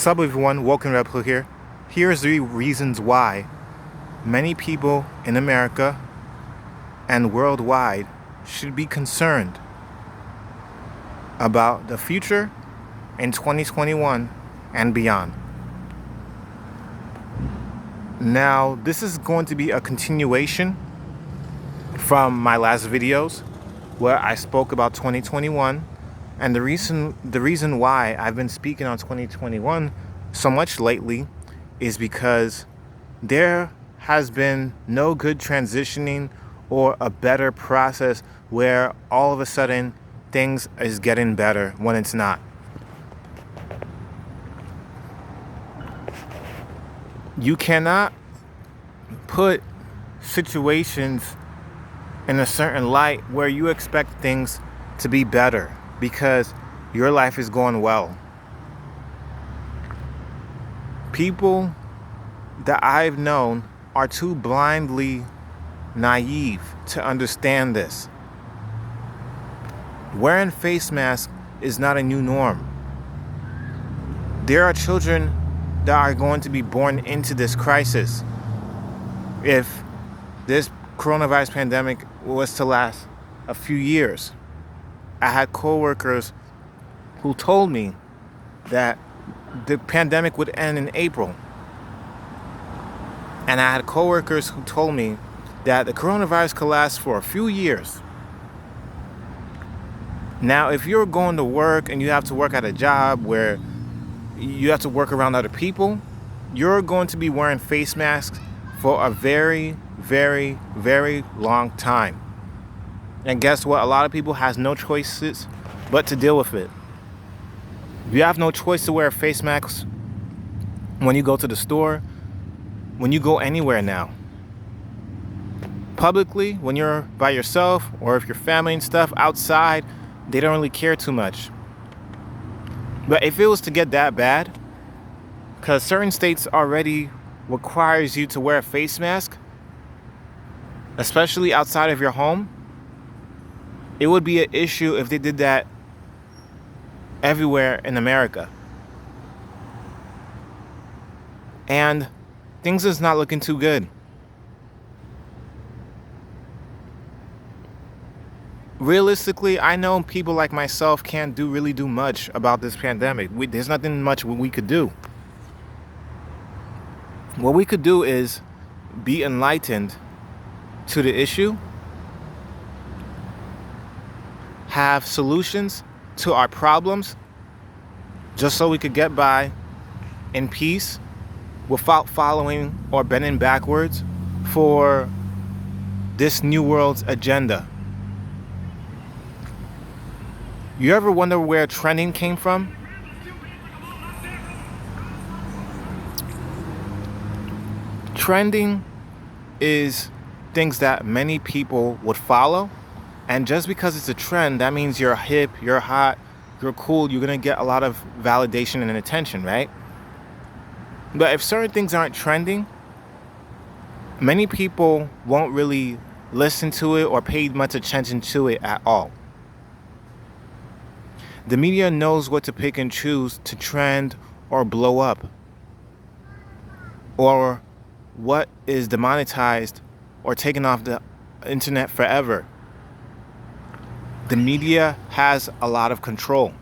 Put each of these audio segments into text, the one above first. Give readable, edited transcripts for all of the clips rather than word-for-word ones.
Sup everyone, welcome to Replicate here. Here's the reasons why many people in America and worldwide should be concerned about the future in 2021 and beyond. Now, this is going to be a continuation from my last videos where I spoke about 2021, and the reason why I've been speaking on 2021 so much lately is because there has been no good transitioning or a better process where all of a sudden things is getting better when it's not. You cannot put situations in a certain light where you expect things to be better because your life is going well. People that I've known are too blindly naive to understand this. Wearing face masks is not a new norm. There are children that are going to be born into this crisis if this coronavirus pandemic was to last a few years. I had coworkers who told me that the pandemic would end in April. And I had coworkers who told me that the coronavirus could last for a few years. Now, if you're going to work and you have to work at a job where you have to work around other people, you're going to be wearing face masks for a very, very, very long time. And guess what? A lot of people has no choices but to deal with it. You have no choice to wear face masks when you go to the store, when you go anywhere now. Publicly, when you're by yourself, or if you're family and stuff outside, they don't really care too much. But if it was to get that bad, because certain states already requires you to wear a face mask, especially outside of your home, it would be an issue if they did that everywhere in America. And things is not looking too good. Realistically, I know people like myself can't really do much about this pandemic. There's nothing much we could do. What we could do is be enlightened to the issue, have solutions to our problems, just so we could get by in peace without following or bending backwards for this new world's agenda. You ever wonder where trending came from? Trending is things that many people would follow, and just because it's a trend, that means you're hip, you're hot, you're cool, you're gonna get a lot of validation and attention, right? But if certain things aren't trending, many people won't really listen to it or pay much attention to it at all. The media knows what to pick and choose to trend or blow up, or what is demonetized or taken off the internet forever. The media has a lot of control.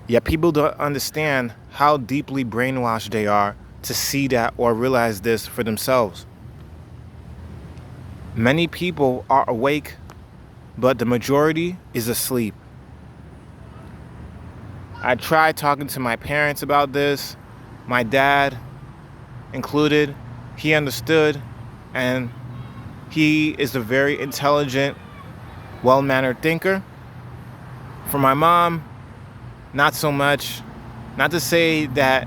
Yet people don't understand how deeply brainwashed they are to see that or realize this for themselves. Many people are awake, but the majority is asleep. I tried talking to my parents about this, my dad included. He understood, and he is a very intelligent, well-mannered thinker. For my mom, not so much. Not to say that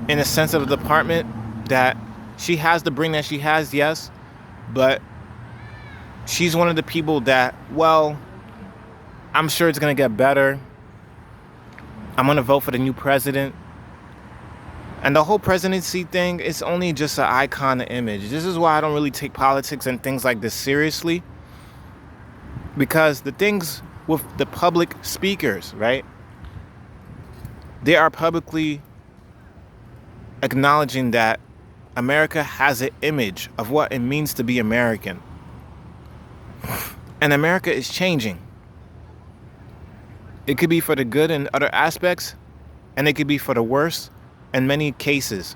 in a sense of the department that she has the brain that she has, yes, but she's one of the people that, well, I'm sure it's going to get better. I'm going to vote for the new president. And the whole presidency thing is only just an icon, an image. This is why I don't really take politics and things like this seriously. Because the things with the public speakers, right? They are publicly acknowledging that America has an image of what it means to be American. And America is changing. It could be for the good in other aspects, and it could be for the worse in many cases.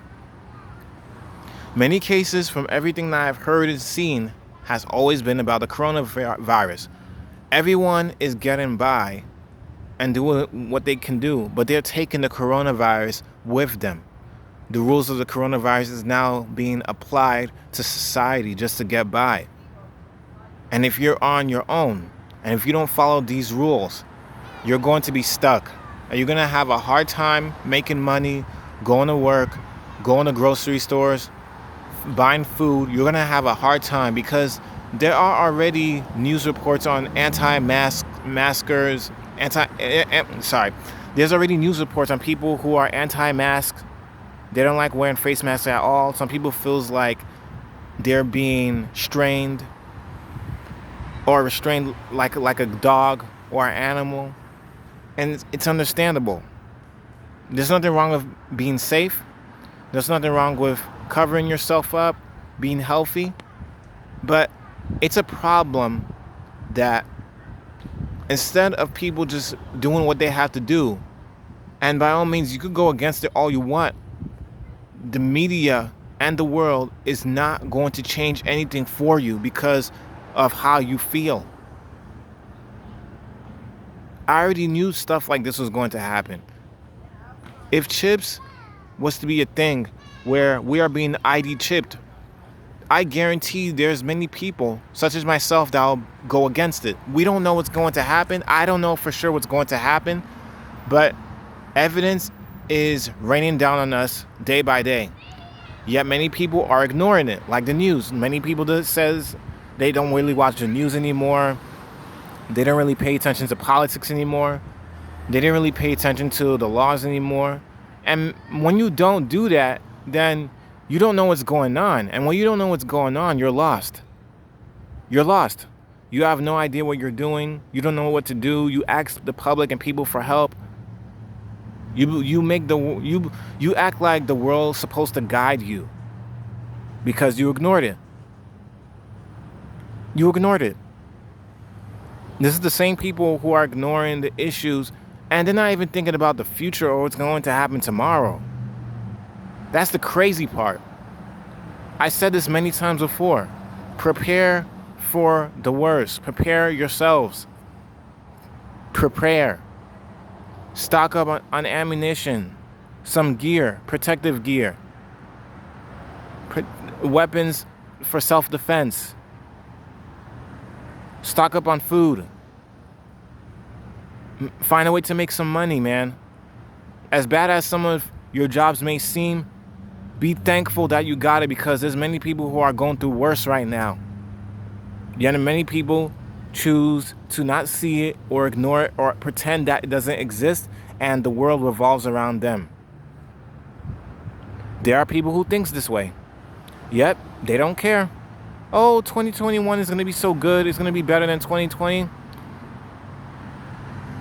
Many cases from everything that I've heard and seen has always been about the coronavirus. Everyone is getting by and doing what they can do, but they're taking the coronavirus with them. The rules of the coronavirus is now being applied to society just to get by. And if you're on your own, and if you don't follow these rules, you're going to be stuck. And you're going to have a hard time making money, going to work, going to grocery stores, buying food. You're going to have a hard time because there are already news reports on anti-maskers, there's already news reports on people who are anti-mask. They don't like wearing face masks at all. Some people feels like they're being strained or restrained like a dog or an animal. And it's understandable. There's nothing wrong with being safe. There's nothing wrong with covering yourself up, being healthy. But it's a problem that instead of people just doing what they have to do, and by all means, you could go against it all you want, the media and the world is not going to change anything for you because of how you feel. I already knew stuff like this was going to happen. If chips was to be a thing where we are being ID chipped, I guarantee there's many people, such as myself, that will go against it. We don't know what's going to happen. I don't know for sure what's going to happen, but evidence is raining down on us day by day. Yet many people are ignoring it, like the news. Many people that says they don't really watch the news anymore. They don't really pay attention to politics anymore. They didn't really pay attention to the laws anymore. And when you don't do that, then you don't know what's going on. And when you don't know what's going on, you're lost. You're lost. You have no idea what you're doing. You don't know what to do. You ask the public and people for help. You act like the world's supposed to guide you because you ignored it. You ignored it. This is the same people who are ignoring the issues, and they're not even thinking about the future or what's going to happen tomorrow. That's the crazy part. I said this many times before. Prepare for the worst. Prepare yourselves. Prepare. Stock up on ammunition, some gear, protective gear, weapons for self-defense. Stock up on food. Find a way to make some money, man. As bad as some of your jobs may seem, be thankful that you got it because there's many people who are going through worse right now. Yet many people choose to not see it or ignore it or pretend that it doesn't exist and the world revolves around them. There are people who think this way. Yet, they don't care. Oh, 2021 is going to be so good. It's going to be better than 2020.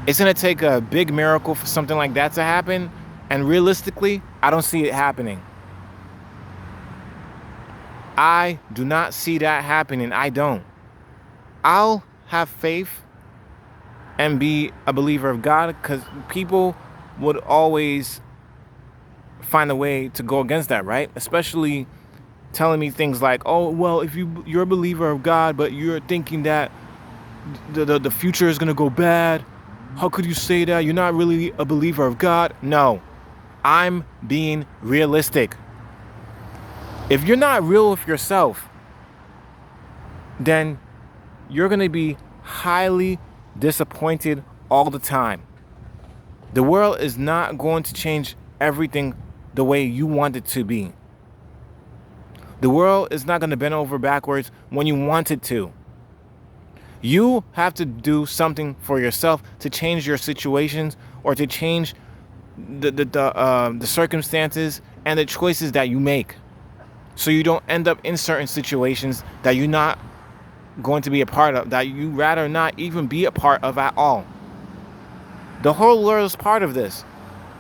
It's going to take a big miracle for something like that to happen. And realistically, I don't see it happening. I do not see that happening. I don't. I'll have faith and be a believer of God because people would always find a way to go against that, right? Especially telling me things like, oh, well, if you're a believer of God, but you're thinking that the future is going to go bad. How could you say that? You're not really a believer of God. No, I'm being realistic. If you're not real with yourself, then you're going to be highly disappointed all the time. The world is not going to change everything the way you want it to be. The world is not going to bend over backwards when you want it to. You have to do something for yourself to change your situations or to change the circumstances and the choices that you make, so you don't end up in certain situations that you're not going to be a part of, that you rather not even be a part of at all. The whole world is part of this.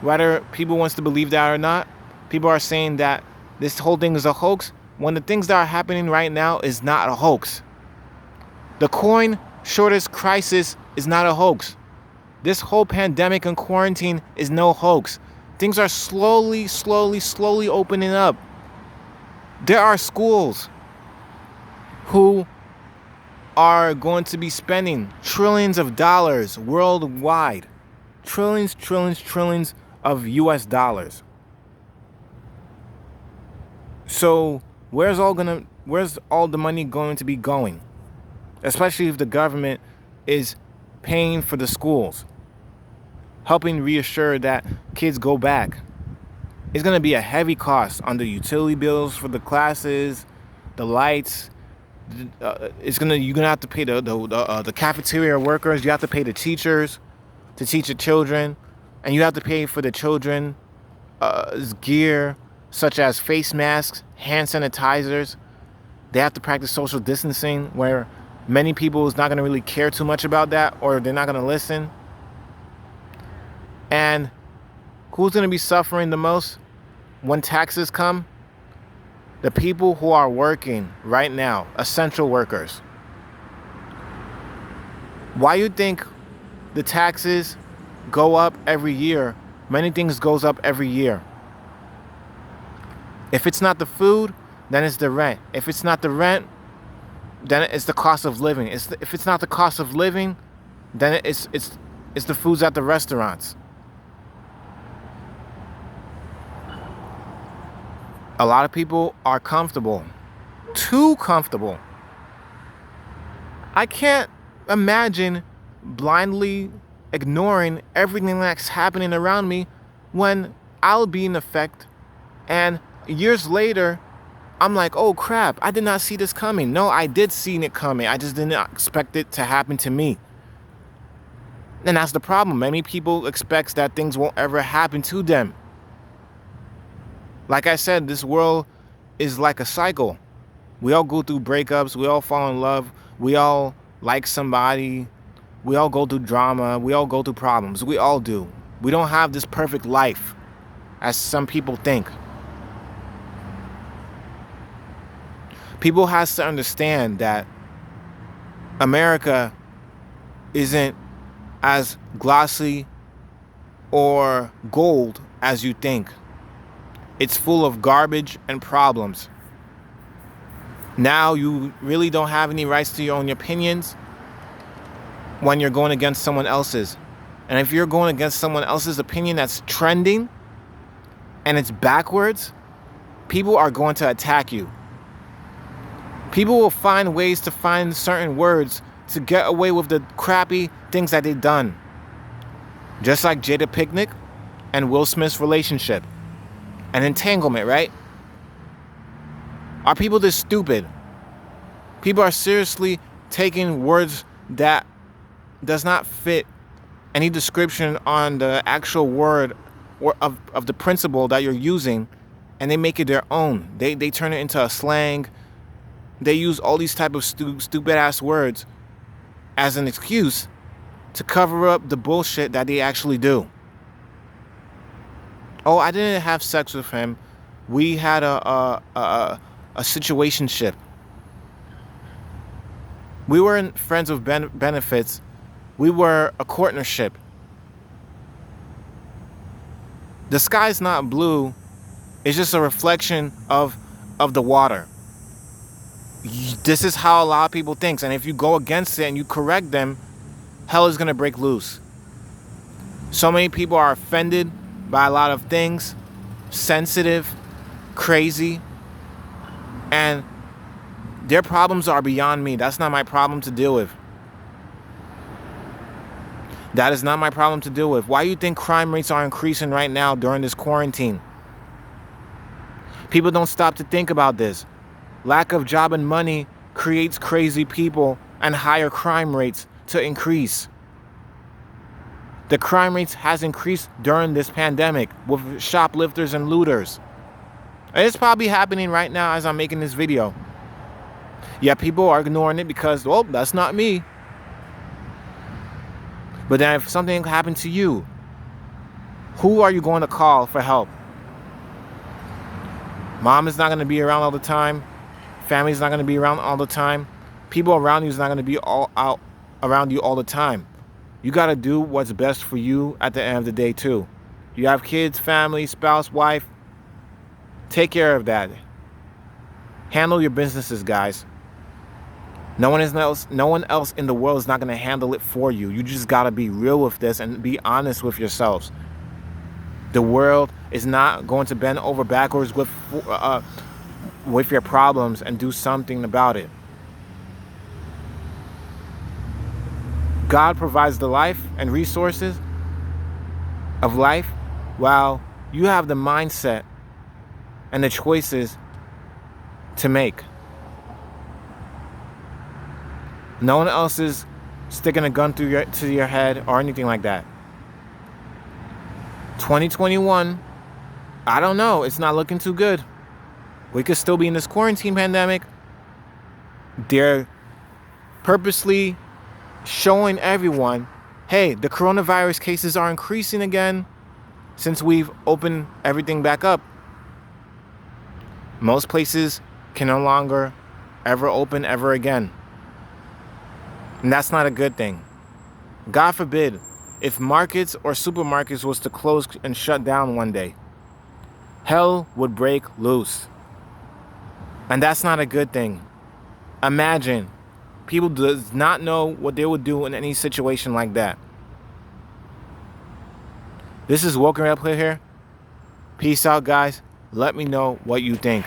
whether people wants to believe that or not. People are saying that this whole thing is a hoax, when the things that are happening right now is not a hoax. The coin shortage crisis is not a hoax. This whole pandemic and quarantine is no hoax. Things are slowly opening up. There are schools who are going to be spending trillions of dollars worldwide. Trillions of US dollars. So where's all the money going to be going? Especially if the government is paying for the schools, helping reassure that kids go back. It's going to be a heavy cost on the utility bills for the classes, the lights. You're gonna have to pay the cafeteria workers. You have to pay the teachers to teach the children, and you have to pay for the children gear such as face masks, hand sanitizers. They have to practice social distancing, where many people is not going to really care too much about that, or they're not going to listen. And who's going to be suffering the most when taxes come? The people who are working right now, essential workers. Why you think the taxes go up every year? Many things goes up every year. If it's not the food, then it's the rent. If it's not the rent, then it's the cost of living. If it's not the cost of living, then it's the foods at the restaurants. A lot of people are comfortable, too comfortable. I can't imagine blindly ignoring everything that's happening around me when I'll be in effect, and years later, I'm like, oh crap, I did not see this coming. No, I did see it coming. I just didn't expect it to happen to me. And that's the problem. Many people expect that things won't ever happen to them. Like I said, this world is like a cycle. We all go through breakups. We all fall in love. We all like somebody. We all go through drama. We all go through problems. We all do. We don't have this perfect life, as some people think. People has to understand that America isn't as glossy or gold as you think. It's full of garbage and problems. Now you really don't have any rights to your own opinions when you're going against someone else's. And if you're going against someone else's opinion that's trending and it's backwards, people are going to attack you. People will find ways to find certain words to get away with the crappy things that they've done. Just like Jada Pinkett and Will Smith's relationship. An entanglement, right? Are people this stupid? People are seriously taking words that does not fit any description on the actual word or of the principle that you're using, and they make it their own. They turn it into a slang. They use all these type of stupid ass words as an excuse to cover up the bullshit that they actually do. Oh, I didn't have sex with him. We had a situationship. We weren't friends with benefits. We were a partnership. The sky's not blue. It's just a reflection of the water. This is how a lot of people think. And if you go against it and you correct them, hell is going to break loose. So many people are offended by a lot of things, sensitive, crazy, and their problems are beyond me. That's not my problem to deal with. That is not my problem to deal with. Why do you think crime rates are increasing right now during this quarantine? People don't stop to think about this. Lack of job and money creates crazy people and higher crime rates to increase. The crime rates has increased during this pandemic with shoplifters and looters. And it's probably happening right now as I'm making this video. Yeah, people are ignoring it because, well, that's not me. But then if something happened to you, Who are you going to call for help? Mom is not going to be around all the time. Family's not going to be around all the time. People around you is not going to be all out around you all the time. You got to do what's best for you at the end of the day too. You have kids, family, spouse, wife. Take care of that. Handle your businesses, guys. No one else in the world is not going to handle it for you. You just got to be real with this and be honest with yourselves. The world is not going to bend over backwards with your problems and do something about it. God provides the life and resources of life, while you have the mindset and the choices to make. No one else is sticking a gun to your head or anything like that. 2021, I don't know. It's not looking too good. We could still be in this quarantine pandemic. They're purposely showing everyone, hey, the coronavirus cases are increasing again since we've opened everything back up. Most places can no longer ever open ever again. And that's not a good thing. God forbid, if markets or supermarkets was to close and shut down one day, hell would break loose. And that's not a good thing. Imagine, people does not know what they would do in any situation like that. This is Woken Up here. Peace out, guys. Let me know what you think.